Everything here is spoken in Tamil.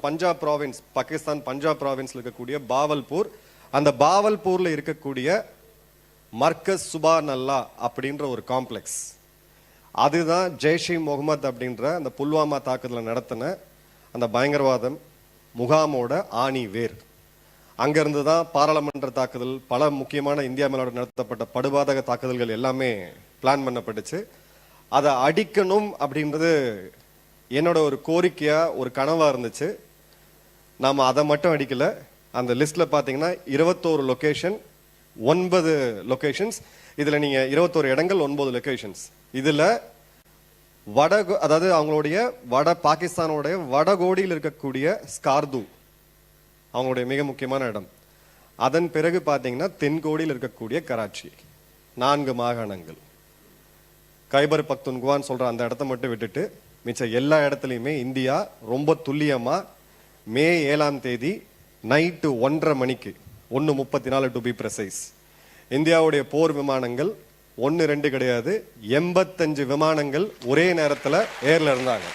பஞ்சாப் ப்ராவின்ஸ், பாகிஸ்தான் பஞ்சாப் ப்ராவின்ஸ்ல இருக்கக்கூடிய பாவல்பூர், அந்த பாவல்பூர்ல இருக்கக்கூடிய மர்கஸ் சுபான் அல்லா அப்படின்ற ஒரு காம்ப்ளெக்ஸ், அதுதான் ஜெய்ஷ்-இ முகமது அப்படின்ற அந்த புல்வாமா தாக்குதலை நடத்தின அந்த பயங்கரவாதம் முகாமோட ஆணி வேர். அங்கிருந்து தான் பாராளுமன்ற தாக்குதல், பல முக்கியமான இந்தியா மேலோட நடத்தப்பட்ட படுபாதக தாக்குதல்கள் எல்லாமே பிளான் பண்ணப்பட்டுச்சு. அதை அடிக்கணும் அப்படின்றது என்னோட ஒரு கோரிக்கையா, ஒரு கனவா இருந்துச்சு. நாம அதை மட்டும் அடிக்கல. அந்த லிஸ்ட்ல பாத்தீங்கன்னா 21 லொகேஷன், 9 லொகேஷன்ஸ். இதுல நீங்க 21 இடங்கள், 9 லொகேஷன்ஸ். இதுல அதாவது அவங்களுடைய பாகிஸ்தானோடைய வடகோடியில் இருக்கக்கூடிய ஸ்கார்து அவங்களுடைய மிக முக்கியமான இடம். அதன் பிறகு பாத்தீங்கன்னா தென்கோடியில் இருக்கக்கூடிய கராச்சி, 4 மாகாணங்கள். கைபர் பக்துன்குவான்னு சொல்ற அந்த இடத்த மட்டும் விட்டுட்டு மிச்ச எல்லா இடத்துலையுமே இந்தியா ரொம்ப துல்லியமா மே 7ஆம் தேதி நைட்டு 1:30 மணிக்கு 1:34 டு பி ப்ரெசைஸ், இந்தியாவுடைய போர் விமானங்கள் 1, 2 கிடையாது, 85 விமானங்கள் ஒரே நேரத்தில் ஏர்ல இருந்தாங்க.